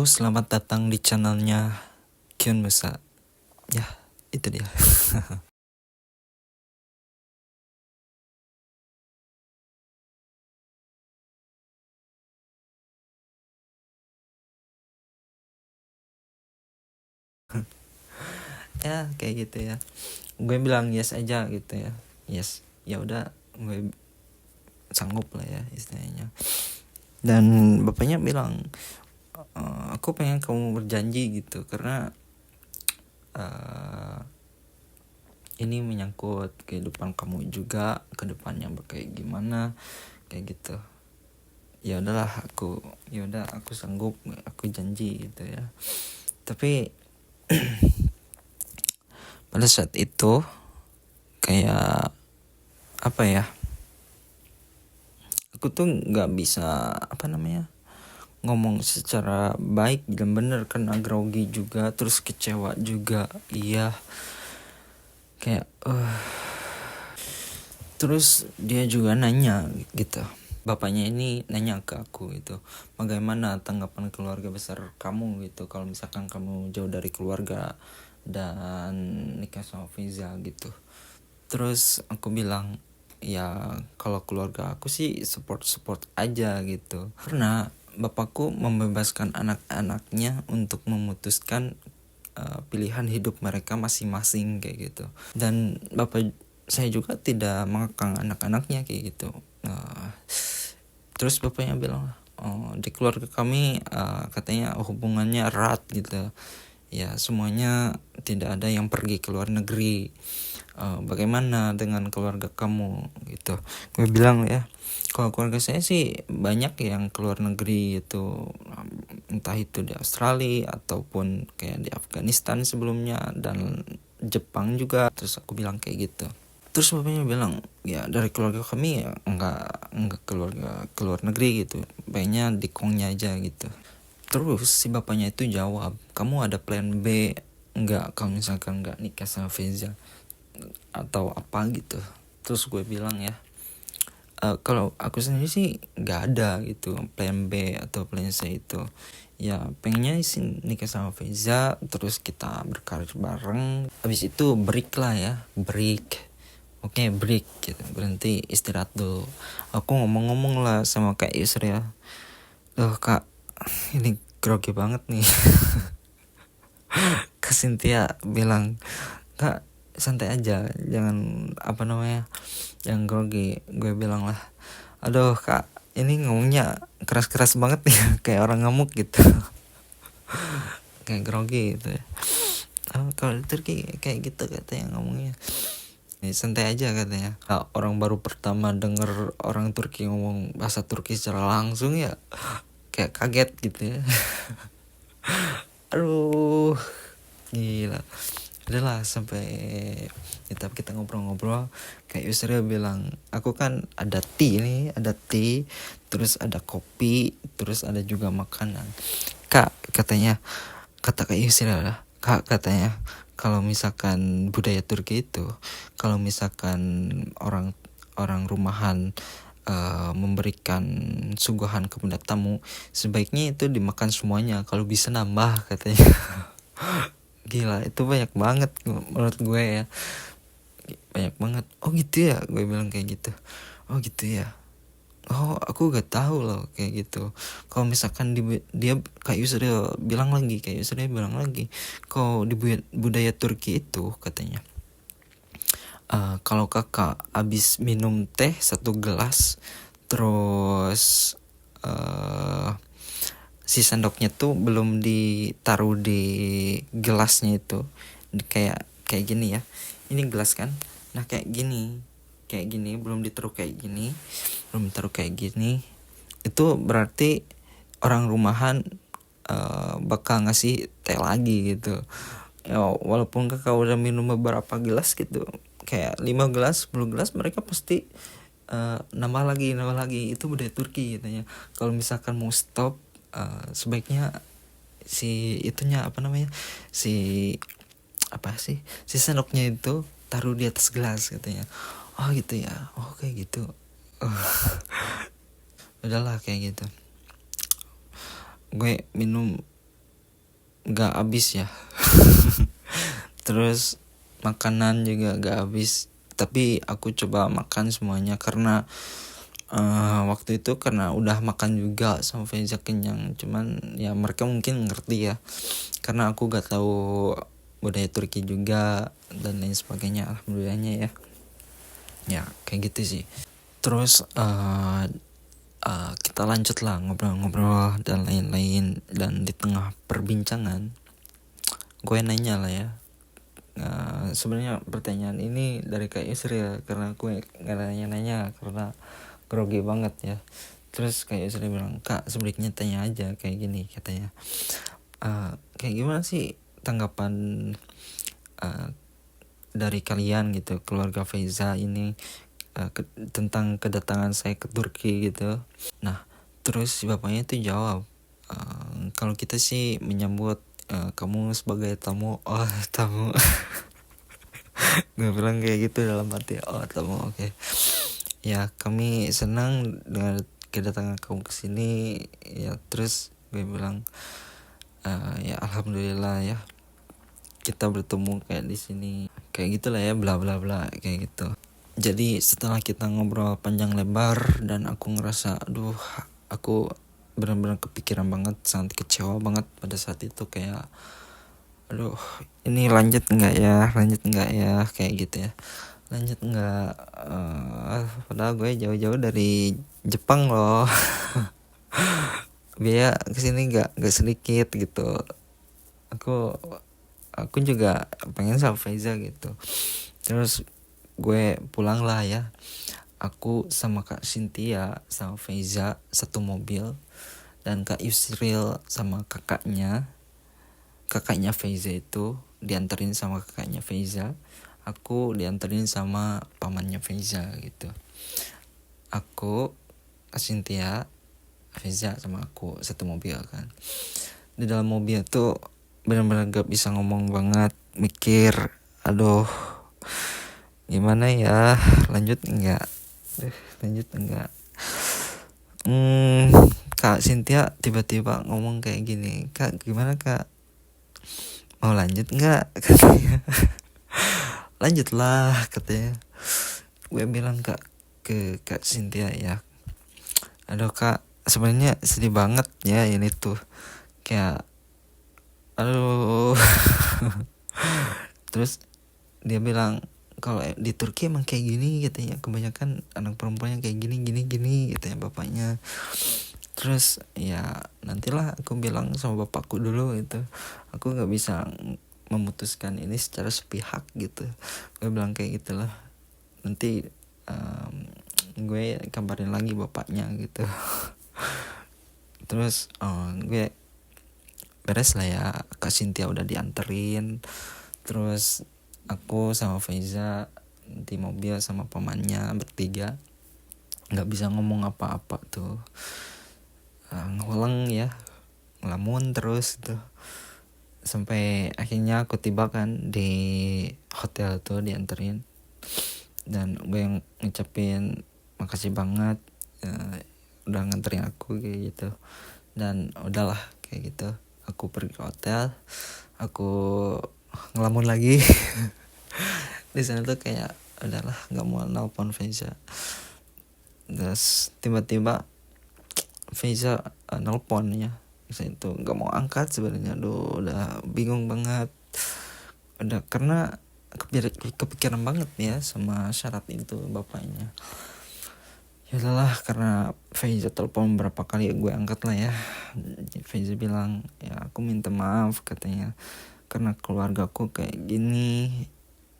Selamat datang di channelnya Kyun Musa. Ya, itu dia. Ya, kayak gitu ya. Gue bilang yes aja gitu ya. Yes. Ya udah, gue sanggup lah ya istilahnya. Dan bapaknya bilang, aku pengen kamu berjanji gitu karena ini menyangkut kehidupan kamu juga, ke depannya kayak gimana, kayak gitu. Ya udahlah, aku sanggup, aku janji gitu ya. Tapi pada saat itu kayak apa ya, aku tuh nggak bisa ngomong secara baik dan bener, karena grogi juga, terus kecewa juga. Iya, kayak terus dia juga nanya gitu, bapaknya ini nanya ke aku gitu, bagaimana tanggapan keluarga besar kamu gitu kalau misalkan kamu jauh dari keluarga dan nikah sama Fiza gitu. Terus aku bilang, ya kalau keluarga aku sih support aja gitu, karena bapakku membebaskan anak-anaknya untuk memutuskan pilihan hidup mereka masing-masing kayak gitu. Dan bapak saya juga tidak mengekang anak-anaknya kayak gitu. Terus bapaknya bilang, di keluarga kami katanya hubungannya erat gitu ya, semuanya tidak ada yang pergi ke luar negeri. Bagaimana dengan keluarga kamu gitu. Gue bilang ya, kalau keluarga saya sih banyak yang keluar negeri itu, entah itu di Australia ataupun kayak di Afghanistan sebelumnya, dan Jepang juga. Terus aku bilang kayak gitu. Terus bapaknya bilang, ya dari keluarga kami ya enggak keluarga keluar negeri gitu, baiknya di Kongnya aja gitu. Terus si bapaknya itu jawab, kamu ada plan B enggak kalau misalkan enggak nikah sama Feza atau apa gitu. Terus gue bilang ya, kalau aku sendiri sih nggak ada gitu plan B atau plan C itu. Ya pengennya sih nikah sama Feza, terus kita berkarir bareng, habis itu break lah ya, break. Oke, break gitu, berhenti, istirahat dulu. Aku ngomong-ngomong lah sama Kak Yusri ya, Kak, ini grogi banget nih. Kak Cynthia bilang, Kak santai aja, jangan jangan grogi. Gue bilang lah, aduh Kak, ini ngomongnya keras-keras banget nih, kayak orang ngamuk gitu. Kayak grogi gitu ya. Kalau di Turki kayak gitu katanya ngomongnya. Santai aja katanya. Orang baru pertama denger orang Turki ngomong bahasa Turki secara langsung ya kayak kaget gitu ya. Aduh, gila. Adalah sampai kita ngobrol-ngobrol, kayak Yusril bilang, aku kan ada tea, terus ada kopi, terus ada juga makanan. Kak katanya, kata Kak Yusril lah, Kak katanya, kalau misalkan budaya Turki itu, kalau misalkan orang rumahan memberikan suguhan kepada tamu, sebaiknya itu dimakan semuanya, kalau bisa nambah katanya. Gila, itu banyak banget menurut gue ya, banyak banget. Oh gitu ya, gue bilang kayak gitu. Oh gitu ya, oh aku gak tahu loh kayak gitu. Kalau misalkan dia kayak Yusril bilang lagi, kalau di budaya Turki itu katanya, kalau kakak abis minum teh 1 gelas, terus si sendoknya tuh belum ditaruh di gelasnya itu, kayak gini ya, ini gelas kan, nah kayak gini belum ditaruh kayak gini, itu berarti orang rumahan bakal ngasih teh lagi gitu ya. Walaupun kakak udah minum beberapa gelas gitu, kayak 5 gelas 10 gelas, mereka pasti nambah lagi. Itu budaya Turki katanya. Kalau misalkan mau stop, sebaiknya si si sendoknya itu taruh di atas gelas katanya. Oh gitu ya, oh kayak gitu. Udahlah kayak gitu, gue minum gak habis ya. Terus makanan juga gak habis, tapi aku coba makan semuanya karena waktu itu karena udah makan juga sama Faiza kenyang. Cuman ya mereka mungkin ngerti ya, karena aku gak tahu budaya Turki juga dan lain sebagainya. Alhamdulillahnya ya kayak gitu sih. Terus kita lanjut lah ngobrol-ngobrol dan lain-lain, dan di tengah perbincangan gue nanya lah ya, sebenarnya pertanyaan ini dari Kak Yusri karena gue nggak nanya karena grogi banget ya. Terus Kak Yusri bilang, Kak sebaiknya tanya aja kayak gini katanya, kayak gimana sih tanggapan dari kalian gitu, keluarga Faiza ini tentang kedatangan saya ke Turki gitu. Nah terus si bapaknya itu jawab, kalau kita sih menyambut kamu sebagai tamu. Tamu. Gue bilang kayak gitu dalam hati, tamu, oke. Ya kami senang dengan kedatangan kamu ke sini ya. Terus gue bilang, ya alhamdulillah ya kita bertemu kayak di sini, kayak gitulah ya, bla bla bla kayak gitu. Jadi setelah kita ngobrol panjang lebar dan aku ngerasa aku benar-benar kepikiran banget, sangat kecewa banget pada saat itu, kayak ini lanjut nggak ya kayak gitu ya, lanjut nggak, padahal gue jauh-jauh dari Jepang loh. Biaya kesini nggak sedikit gitu. Aku juga pengen sama Faiza gitu. Terus gue pulang lah ya, aku sama Kak Cynthia sama Faiza satu mobil, dan Kak Yusril sama kakaknya Faiza itu dianterin sama kakaknya Faiza, aku dianterin sama pamannya Faiza gitu. Aku, Kak Cynthia, Faiza sama aku satu mobil kan. Di dalam mobil tuh benar-benar gak bisa ngomong banget, mikir gimana ya, lanjut enggak. Kak Cynthia tiba-tiba ngomong kayak gini, Kak gimana Kak, mau lanjut enggak, katanya. Lanjutlah katanya. Gue bilang ke Kak Cynthia ya, Kak sebenarnya sedih banget ya ini tuh, kayak Terus dia bilang, kalau di Turki emang kayak gini katanya, kebanyakan anak perempuannya kayak gini katanya bapaknya. Terus ya nantilah aku bilang sama bapakku dulu gitu, aku nggak bisa memutuskan ini secara sepihak gitu. Gue bilang kayak gitulah, nanti gue kabarin lagi bapaknya gitu. Terus gue beres lah ya, Kak Cynthia udah dianterin. Terus aku sama Faiza di mobil sama pamannya bertiga, nggak bisa ngomong apa-apa tuh, ngulang ya, ngelamun terus tuh, sampai akhirnya aku tiba kan di hotel tuh, dianterin. Dan gue yang ngucapin makasih banget udah nganterin aku kayak gitu. Dan udahlah kayak gitu, aku pergi ke hotel, aku ngelamun lagi. Di sana tuh kayak udahlah nggak mau nelpon Faiza. Terus tiba-tiba Faiza nelpon ya, saya itu nggak mau angkat sebenarnya. Udah bingung banget, udah karena kepikiran banget ya sama syarat itu bapaknya. Ya udahlah, karena Faiza telepon berapa kali gue angkat lah ya. Faiza bilang, ya aku minta maaf katanya, karena keluargaku kayak gini,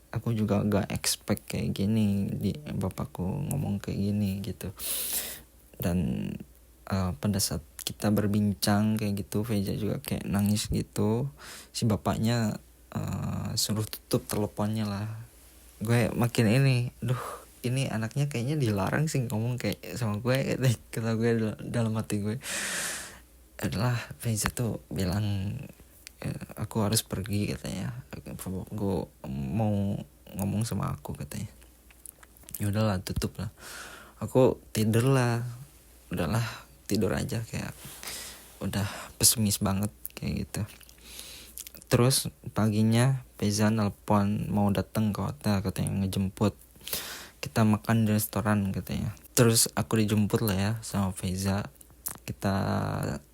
aku juga gak expect kayak gini, bapakku ngomong kayak gini gitu. Dan pada saat kita berbincang kayak gitu, Faiza juga kayak nangis gitu. Si bapaknya suruh tutup teleponnya lah. Gue makin ini anaknya kayaknya dilarang sih ngomong kayak sama gue, kata gue dalam hati gue. Adalah Faiza tuh bilang, aku harus pergi katanya, gue mau ngomong sama aku katanya. Ya udahlah, tutup lah, aku tidur lah, udahlah tidur aja, kayak udah pesimis banget kayak gitu. Terus paginya Faiza nelpon mau datang ke hotel, katanya ngejemput, kita makan di restoran katanya. Terus aku dijemput lah ya sama Faiza, kita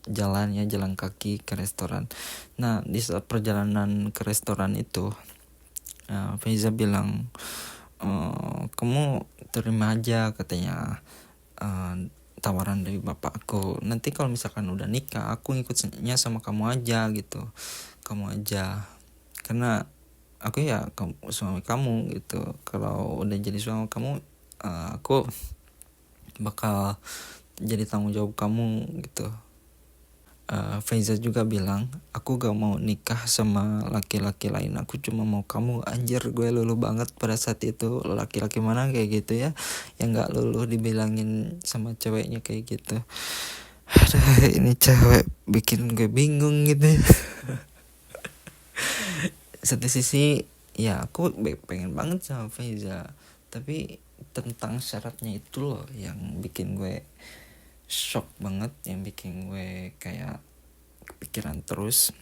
jalan kaki ke restoran. Nah di saat perjalanan ke restoran itu Faiza bilang, kamu terima aja katanya tawaran dari bapakku, nanti kalau misalkan udah nikah aku ngikutnya sama kamu aja gitu, kamu aja, karena aku ya suami kamu gitu. Kalau udah jadi suami kamu, aku bakal jadi tanggung jawab kamu gitu. Faiza juga bilang, aku gak mau nikah sama laki-laki lain, aku cuma mau kamu. Anjir, gue luluh banget pada saat itu. Laki-laki mana kayak gitu ya, yang gak luluh dibilangin sama ceweknya kayak gitu. Aduh, ini cewek bikin gue bingung gitu. Satu sisi ya aku pengen banget sama Faiza, tapi tentang syaratnya itu loh yang bikin gue shock banget, yang bikin gue kayak kepikiran terus.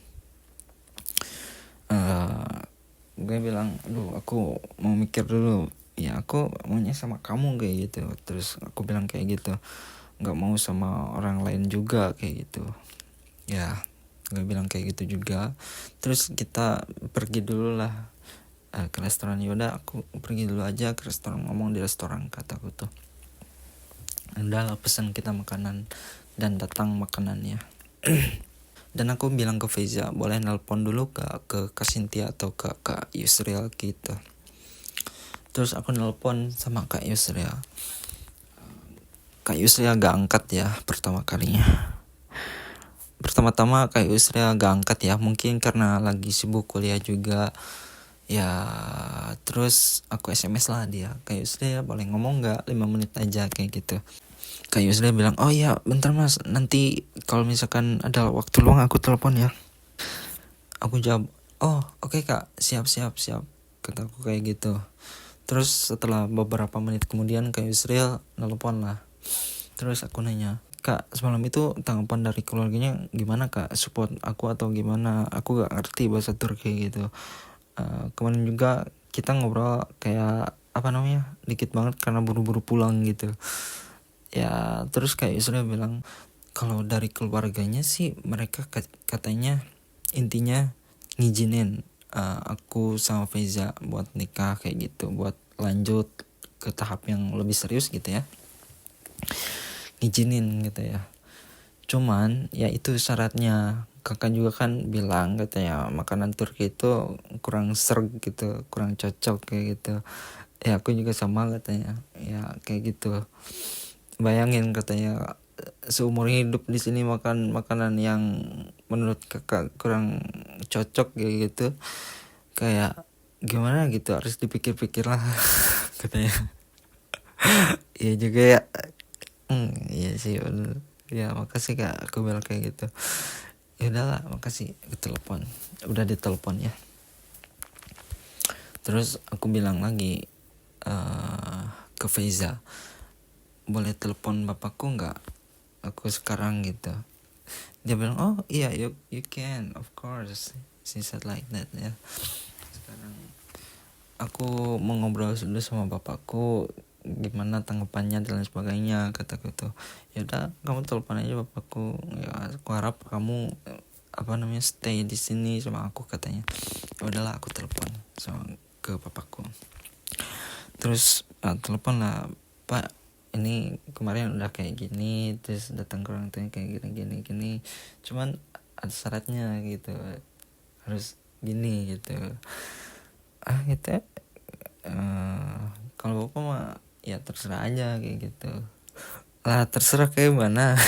Gue bilang, aduh aku mau mikir dulu ya, aku maunya sama kamu kayak gitu. Terus aku bilang kayak gitu, nggak mau sama orang lain juga kayak gitu ya, gue bilang kayak gitu juga. Terus kita pergi dulu lah ke restoran. Yaudah aku pergi dulu aja ke restoran, ngomong di restoran, kataku tuh. Udah pesan kita makanan dan datang makanannya. Dan aku bilang ke Faiza, boleh nelpon dulu ke Cynthia atau ke Kak Yusril gitu. Terus aku nelpon sama Kak Yusril. Kak Yusril gak angkat ya pertama kalinya. Pertama-tama Kak Yusril gak angkat ya, mungkin karena lagi sibuk kuliah juga ya. Terus aku SMS lah dia, Kak Yusril boleh ngomong gak 5 menit aja kayak gitu. Kak Yusril bilang, oh iya bentar mas, nanti kalau misalkan ada waktu luang aku telepon ya. Aku jawab, oh oke kak, siap, kataku kayak gitu. Terus setelah beberapa menit kemudian Kak Yusril nelpon lah. Terus aku nanya, Kak semalam itu tanggapan dari keluarganya gimana kak, support aku atau gimana, aku gak ngerti bahasa Turki gitu. Kemarin juga kita ngobrol kayak apa namanya, dikit banget karena buru-buru pulang gitu ya. Terus kayak Yusril bilang, kalau dari keluarganya sih mereka katanya intinya ngizinin aku sama Faiza buat nikah kayak gitu, buat lanjut ke tahap yang lebih serius gitu ya, ngizinin gitu ya. Cuman ya itu syaratnya. Kakak juga kan bilang katanya makanan Turki itu kurang serg gitu, kurang cocok kayak gitu ya. Aku juga sama katanya ya kayak gitu. Bayangin katanya seumur hidup di sini makan makanan yang menurut kakak kurang cocok kayak gitu, kayak gimana gitu, harus dipikir-pikir lah katanya. Iya juga ya. Iya sih bener. Ya makasih kak, aku bilang kayak gitu. Ya udahlah makasih, ditelepon, udah ditelepon ya. Terus aku bilang lagi ke Faiza, boleh telepon bapakku nggak aku sekarang gitu. Dia bilang, oh iya you can of course, she said like that ya. Sekarang aku mau ngobrol dulu sama bapakku gimana tanggapannya dan lain sebagainya, kataku tuh. Ya udah kamu telepon aja bapakku ya, aku harap kamu stay di sini sama aku katanya. Ya udahlah aku telepon ke bapakku. Terus telepon lah, Pak ini kemarin udah kayak gini, terus datang ke orang tuanya kayak gini, cuman ada syaratnya gitu, harus gini gitu. Gitu kalau bapak mah ya terserah aja kayak gitu lah. Terserah kayak mana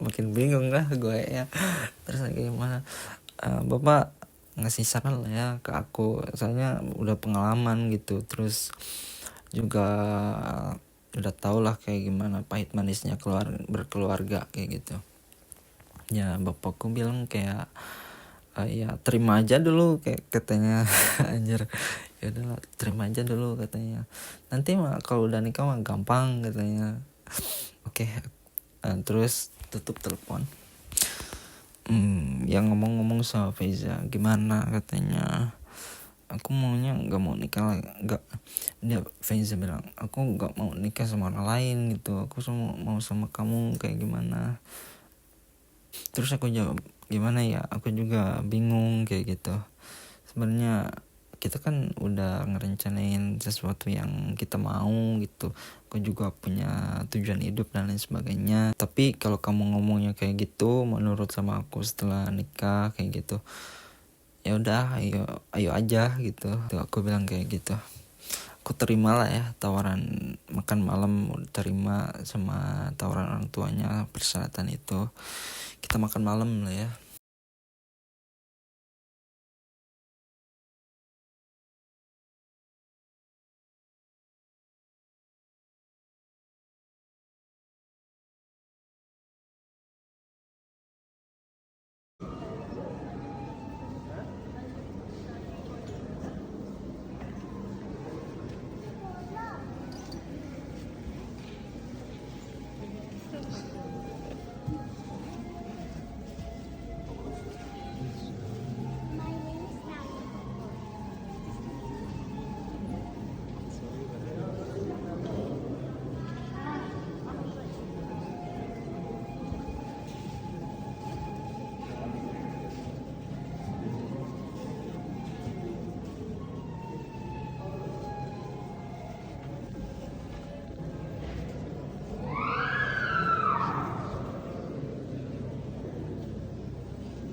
makin bingung lah gue ya. Terserah kayak mana. Bapak ngasih saran lah ya ke aku, soalnya udah pengalaman gitu. Terus juga udah tau lah kayak gimana pahit manisnya berkeluarga kayak gitu ya. Bapakku bilang kayak ya terima aja dulu kayak katanya. Anjir, ya udahlah terima aja dulu katanya, nanti mah kalau udah nikah mah gampang katanya. Oke. Terus tutup telepon. yang ngomong-ngomong sama Feza, gimana katanya, aku maunya nggak mau nikah, nggak, dia Feza bilang aku nggak mau nikah sama orang lain gitu, aku mau sama kamu kayak gimana. Terus aku jawab, gimana ya, aku juga bingung kayak gitu. Sebenarnya kita kan udah ngerencanain sesuatu yang kita mau gitu, aku juga punya tujuan hidup dan lain sebagainya. Tapi kalau kamu ngomongnya kayak gitu, menurut sama aku setelah nikah kayak gitu, ya udah, ayo aja gitu. Tuh, aku bilang kayak gitu. Aku terima lah ya tawaran makan malam, terima sama tawaran orang tuanya, persyaratan itu kita makan malam lah ya.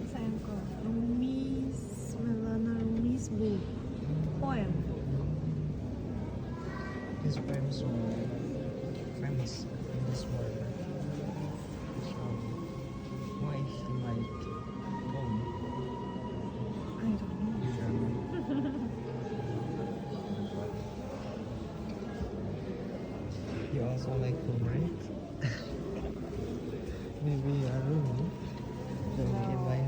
Sayangku, Rumis Melana Rumis book poem. His poems were famous in this world. So, why he like poem? I don't know. You don't know. You also like poem, right? Maybe I don't know. So we can buy